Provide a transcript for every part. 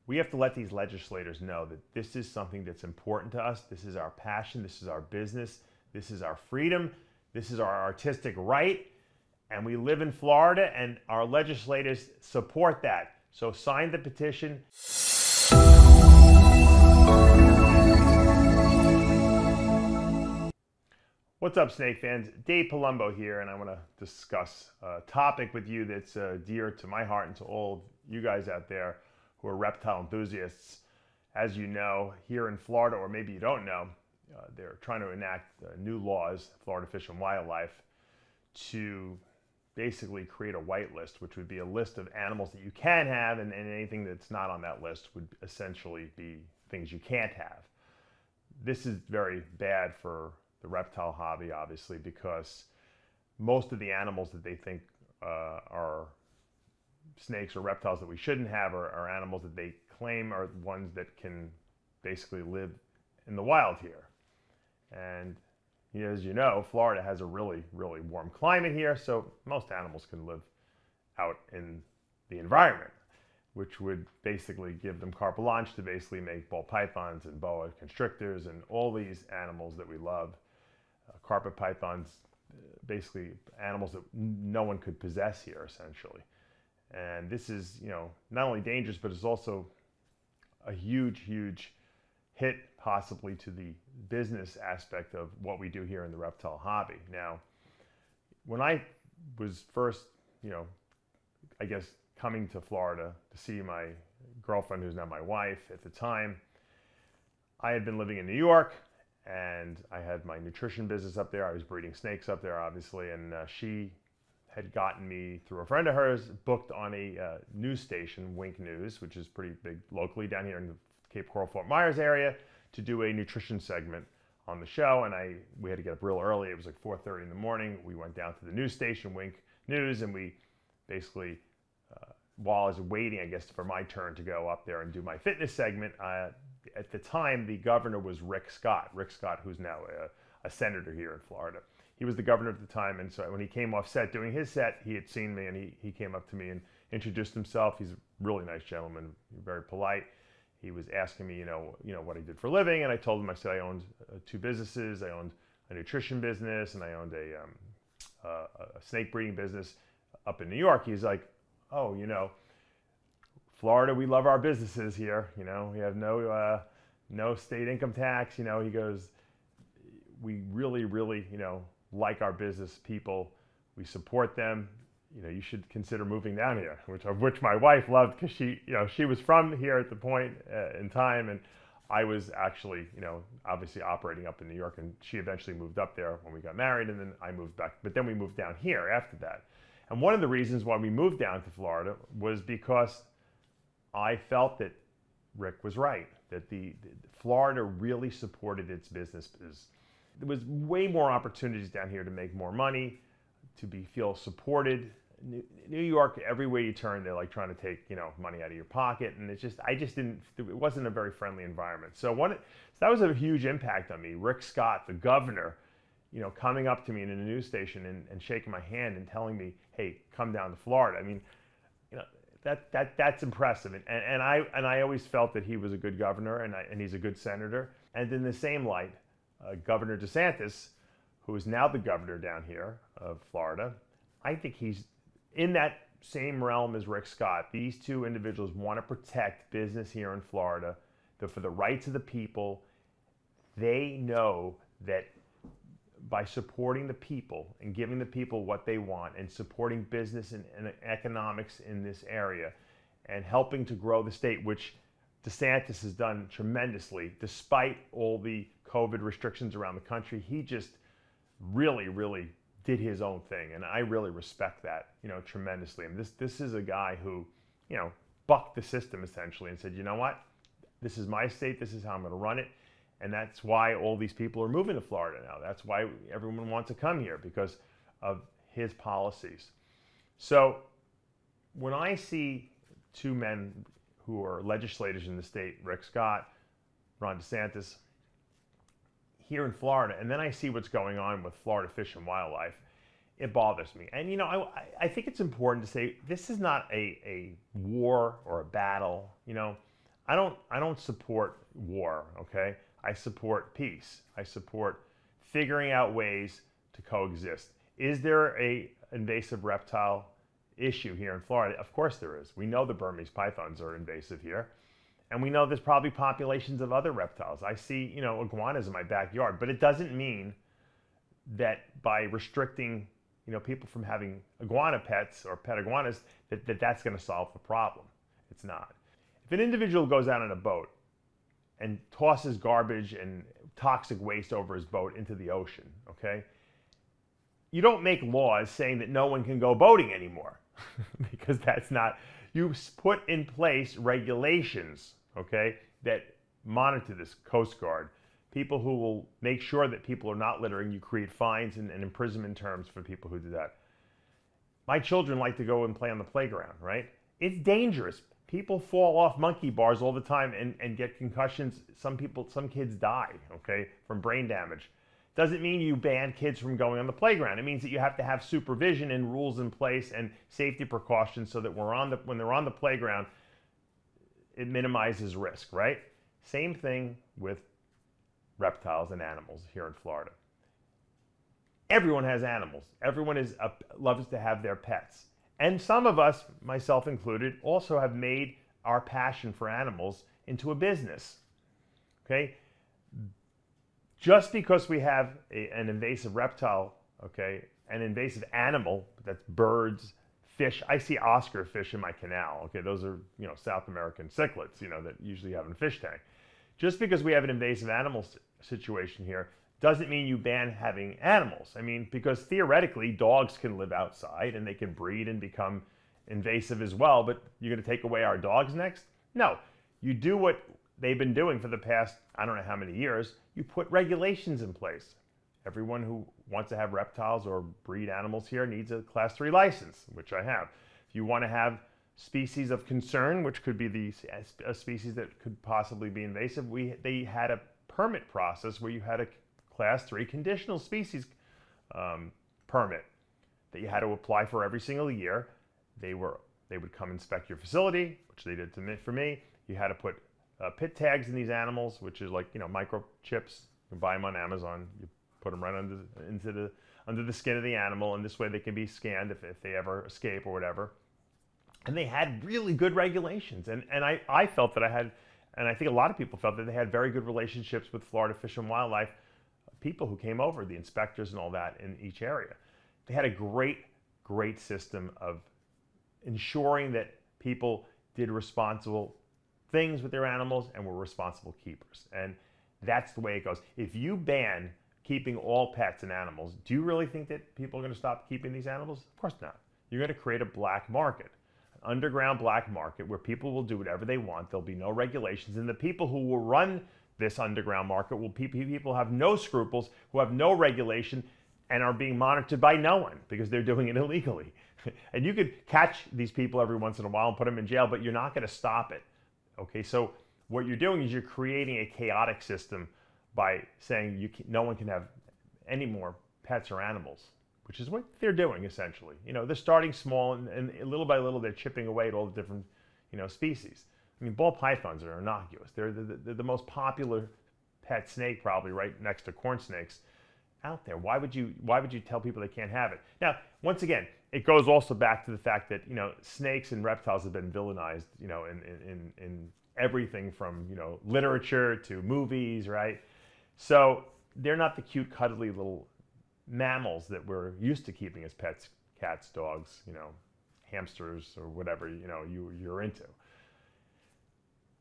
We have to let these legislators know that this is something that's important to us. This is our passion. This is our business. This is our freedom. This is our artistic right. And we live in Florida, and our legislators support that. So sign the petition. What's up, snake fans? Dave Palumbo here, and I want to discuss a topic with you that's dear to my heart and to all of you guys out there who are reptile enthusiasts. As you know, here in Florida, or maybe you don't know, they're trying to enact new laws, Florida Fish and Wildlife, to basically create a whitelist, which would be a list of animals that you can have, and anything that's not on that list would essentially be things you can't have. This is very bad for the reptile hobby, obviously, because most of the animals that they think are snakes or reptiles that we shouldn't have are animals that they claim are ones that can basically live in the wild here. And as you know, Florida has a really, really warm climate here, so most animals can live out in the environment, which would basically give them carte blanche to basically make ball pythons and boa constrictors and all these animals that we love. Carpet pythons, basically animals that no one could possess here, essentially. And this is, not only dangerous, but it's also a huge, huge hit possibly to the business aspect of what we do here in the reptile hobby. Now, when I was first, I guess coming to Florida to see my girlfriend, who's now my wife at the time, I had been living in New York, and I had my nutrition business up there. I was breeding snakes up there, obviously, and she had gotten me, through a friend of hers, booked on a news station, Wink News, which is pretty big locally down here in the Cape Coral, Fort Myers area, to do a nutrition segment on the show. And we had to get up real early. It was like 4:30 in the morning. We went down to the news station, Wink News, and we basically, while I was waiting, I guess, for my turn to go up there and do my fitness segment, at the time, the governor was Rick Scott. Rick Scott, who's now a senator here in Florida. He was the governor at the time, and so when he came off set doing his set, he had seen me, and he came up to me and introduced himself. He's a really nice gentleman, very polite. He was asking me, what I did for a living, and I told him, I said I owned two businesses. I owned a nutrition business, and I owned a snake breeding business up in New York. He's like, oh, Florida, we love our businesses here. We have no state income tax. He goes, we really, really, like our business people. We support them. You should consider moving down here, which my wife loved, because she was from here at the point in time, and I was actually, obviously operating up in New York, and she eventually moved up there when we got married, and then I moved back. But then we moved down here after that. And one of the reasons why we moved down to Florida was because I felt that Rick was right, that the Florida really supported its businesses. There was way more opportunities down here to make more money, to feel supported. New York, everywhere you turn, they're like trying to take money out of your pocket, and it wasn't a very friendly environment. So that was a huge impact on me. Rick Scott, the governor, coming up to me in a news station and shaking my hand and telling me, hey, come down to Florida. I mean, that's impressive, and I always felt that he was a good governor, and he's a good senator. And in the same light, Governor DeSantis, who is now the governor down here of Florida, I think he's in that same realm as Rick Scott. These two individuals want to protect business here in Florida, for the rights of the people. They know that by supporting the people and giving the people what they want, and supporting business and economics in this area, and helping to grow the state, which DeSantis has done tremendously, despite all the COVID restrictions around the country. He just really, really did his own thing, and I really respect that, tremendously. And this is a guy who, bucked the system essentially and said, you know what, this is my state, this is how I'm going to run it. And that's why all these people are moving to Florida now. That's why everyone wants to come here, because of his policies. So when I see two men who are legislators in the state, Rick Scott, Ron DeSantis, here in Florida, and then I see what's going on with Florida Fish and Wildlife, it bothers me. And I think it's important to say this is not a war or a battle. I don't support war, okay? I support peace. I support figuring out ways to coexist. Is there a invasive reptile issue here in Florida? Of course there is. We know the Burmese pythons are invasive here. And we know there's probably populations of other reptiles. I see, iguanas in my backyard, but it doesn't mean that by restricting, people from having iguana pets or pet iguanas, that's going to solve the problem. It's not. If an individual goes out on a boat and tosses garbage and toxic waste over his boat into the ocean, okay, you don't make laws saying that no one can go boating anymore because that's not. You put in place regulations, okay, that monitor this. Coast Guard, people who will make sure that people are not littering. You create fines and imprisonment terms for people who do that. My children like to go and play on the playground, right? It's dangerous. People fall off monkey bars all the time and get concussions. Some kids die, okay, from brain damage. Doesn't mean you ban kids from going on the playground. It means that you have to have supervision and rules in place and safety precautions so that when they're on the playground, it minimizes risk, right? Same thing with reptiles and animals here in Florida. Everyone has animals. Everyone loves to have their pets. And some of us, myself included, also have made our passion for animals into a business, okay? Just because we have an invasive reptile, okay, an invasive animal, that's birds, fish. I see Oscar fish in my canal, okay? Those are, South American cichlids, that usually have in a fish tank. Just because we have an invasive animal situation here doesn't mean you ban having animals. I mean, because theoretically, dogs can live outside and they can breed and become invasive as well, but you're going to take away our dogs next? No. You do what they've been doing for the past, I don't know how many years. You put regulations in place. Everyone who wants to have reptiles or breed animals here needs a Class 3 license, which I have. If you want to have species of concern, which could be a species that could possibly be invasive, they had a permit process where you had a Class 3 conditional species permit that you had to apply for every single year. They would come inspect your facility, which they did for me. You had to put pit tags in these animals, which is like microchips. You can buy them on Amazon. You put them right under the skin of the animal, and this way they can be scanned if they ever escape or whatever. And they had really good regulations, and I felt that I had, and I think a lot of people felt that they had very good relationships with Florida Fish and Wildlife people who came over, the inspectors and all that in each area. They had a great system of ensuring that people did responsible things with their animals and were responsible keepers. And that's the way it goes. If you ban keeping all pets and animals, do you really think that people are going to stop keeping these animals? Of course not. You're going to create a black market, an underground black market where people will do whatever they want. There'll be no regulations. And the people who will run this underground market will be people who have no scruples, who have no regulation, and are being monitored by no one because they're doing it illegally. And you could catch these people every once in a while and put them in jail, but you're not going to stop it. Okay, so what you're doing is you're creating a chaotic system by saying no one can have any more pets or animals, which is what they're doing essentially. They're starting small and little by little they're chipping away at all the different, species. I mean, ball pythons are innocuous. They're the most popular pet snake, probably right next to corn snakes out there. Why would you tell people they can't have it? Now, once again, it goes also back to the fact that snakes and reptiles have been villainized, in everything from literature to movies, right? So they're not the cute, cuddly little mammals that we're used to keeping as pets, cats, dogs, hamsters, or whatever you're into.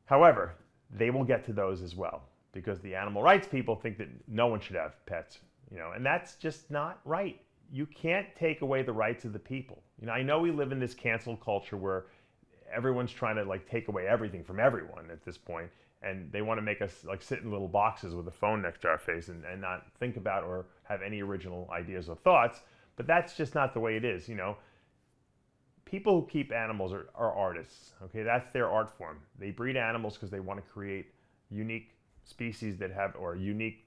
However, they will get to those as well because the animal rights people think that no one should have pets, and that's just not right. You can't take away the rights of the people. I know we live in this cancel culture where everyone's trying to take away everything from everyone at this point, and they want to make us sit in little boxes with a phone next to our face and not think about or have any original ideas or thoughts. But that's just not the way it is. People who keep animals are artists. Okay, that's their art form. They breed animals because they want to create unique species that have, or unique,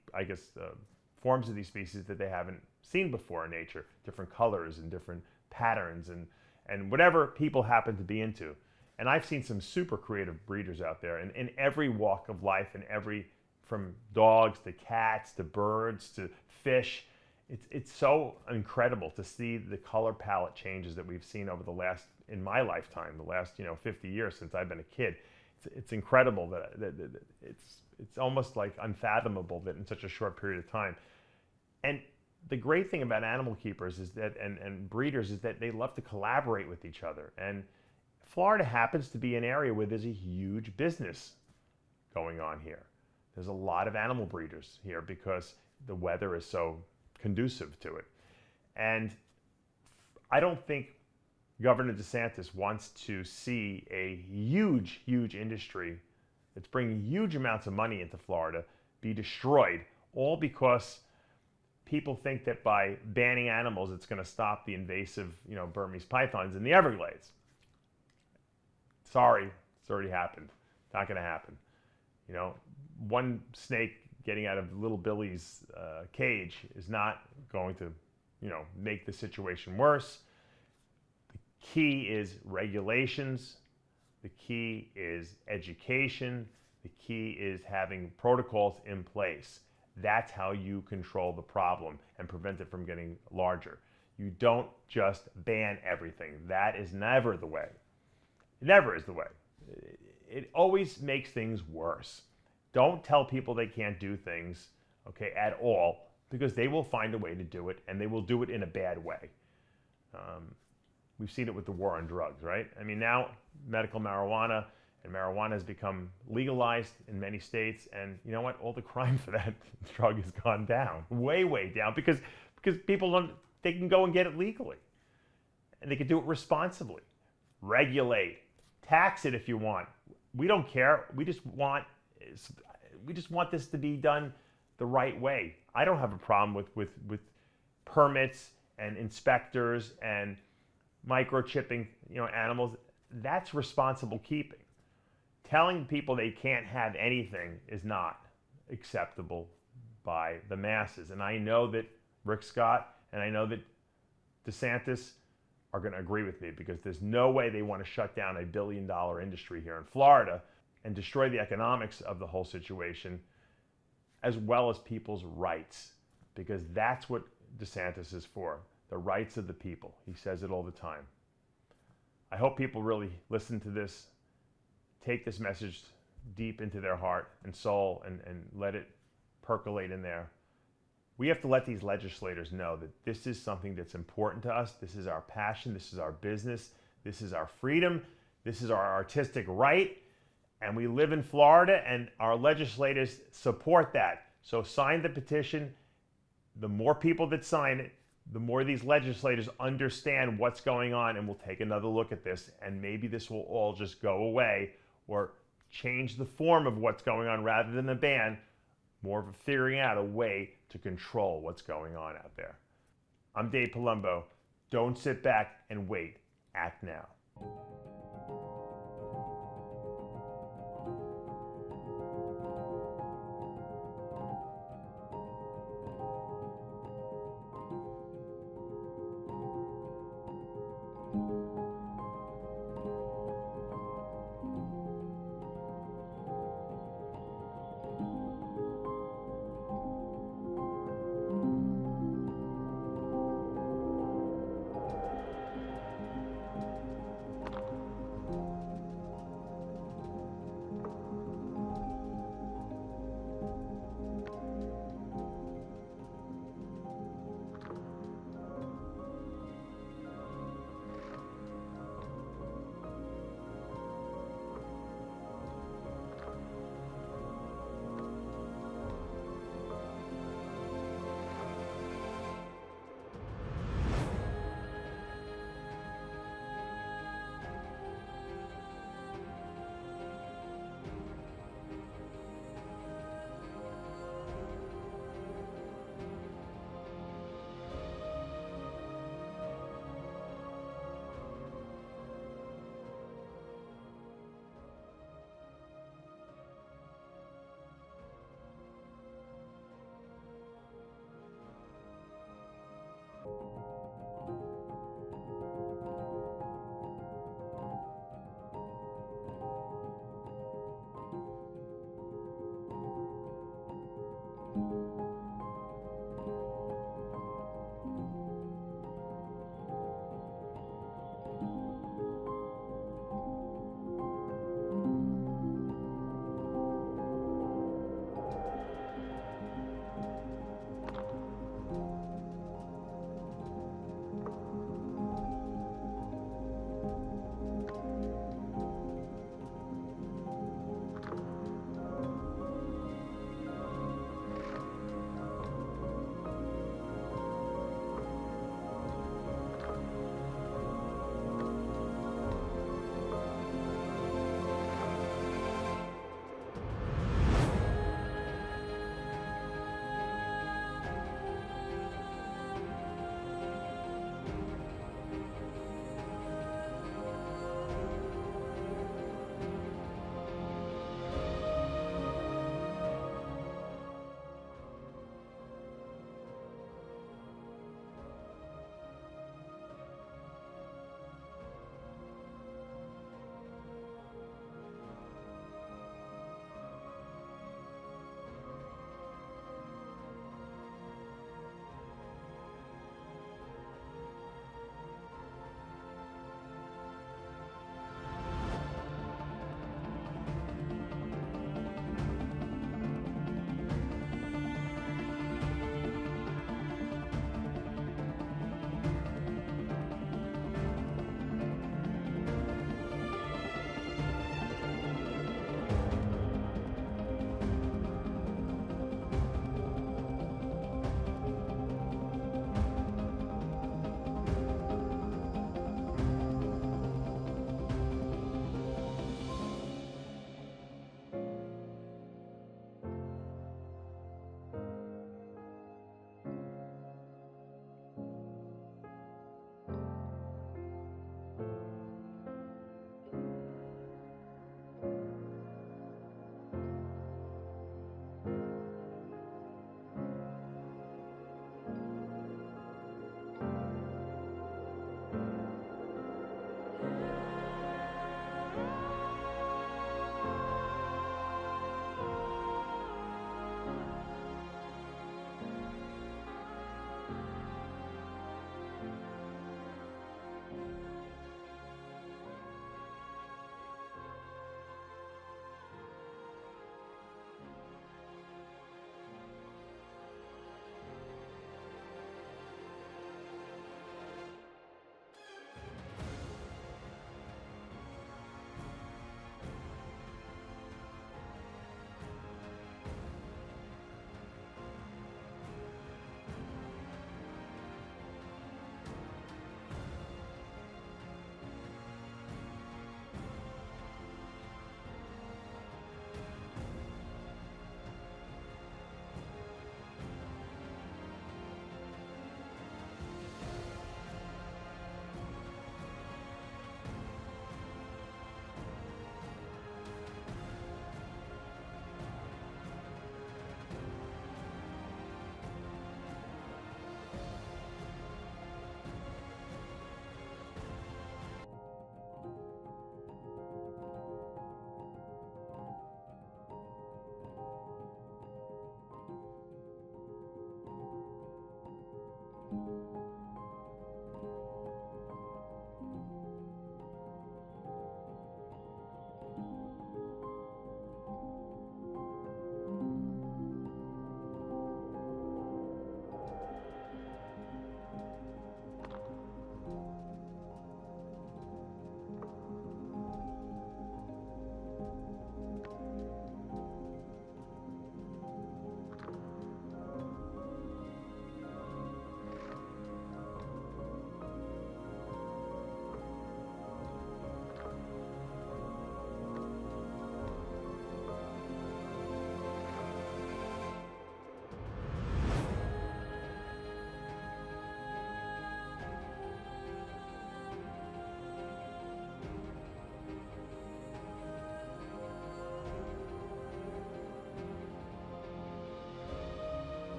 forms of these species that they haven't seen before in nature. Different colors and different patterns and whatever people happen to be into. And I've seen some super creative breeders out there in every walk of life, from dogs to cats to birds to fish. It's so incredible to see the color palette changes that we've seen over in my lifetime, the last 50 years since I've been a kid. It's incredible that it's almost like unfathomable that in such a short period of time. And the great thing about animal keepers is that and breeders is that they love to collaborate with each other. And Florida happens to be an area where there's a huge business going on here. There's a lot of animal breeders here because the weather is so conducive to it. And I don't think Governor DeSantis wants to see a huge, huge industry that's bringing huge amounts of money into Florida be destroyed, all because people think that by banning animals, it's going to stop the invasive, Burmese pythons in the Everglades. Sorry, it's already happened. Not going to happen. One snake getting out of little Billy's cage is not going to, make the situation worse. The key is regulations. The key is education. The key is having protocols in place. That's how you control the problem and prevent it from getting larger. You don't just ban everything. That is never the way. It never is the way. It always makes things worse. Don't tell people they can't do things, okay, at all, because they will find a way to do it, and they will do it in a bad way. We've seen it with the war on drugs, right? I mean, now medical marijuana has become legalized in many states, and you know what? All the crime for that drug has gone down, way, way down, because people they can go and get it legally, and they can do it responsibly. Regulate, tax it if you want. We don't care. We just want this to be done the right way. I don't have a problem with permits and inspectors and microchipping, animals. That's responsible keeping. Telling people they can't have anything is not acceptable by the masses. And I know that Rick Scott and I know that DeSantis are going to agree with me, because there's no way they want to shut down a billion-dollar industry here in Florida and destroy the economics of the whole situation, as well as people's rights, because that's what DeSantis is for, the rights of the people. He says it all the time. I hope people really listen to this, take this message deep into their heart and soul, and let it percolate in there. We have to let these legislators know that this is something that's important to us. This is our passion. This is our business. This is our freedom. This is our artistic right. And we live in Florida, and our legislators support that. So sign the petition. The more people that sign it, the more these legislators understand what's going on, and we'll take another look at this, and maybe this will all just go away, or change the form of what's going on rather than a ban, more of figuring out a way to control what's going on out there. I'm Dave Palumbo. Don't sit back and wait. Act now.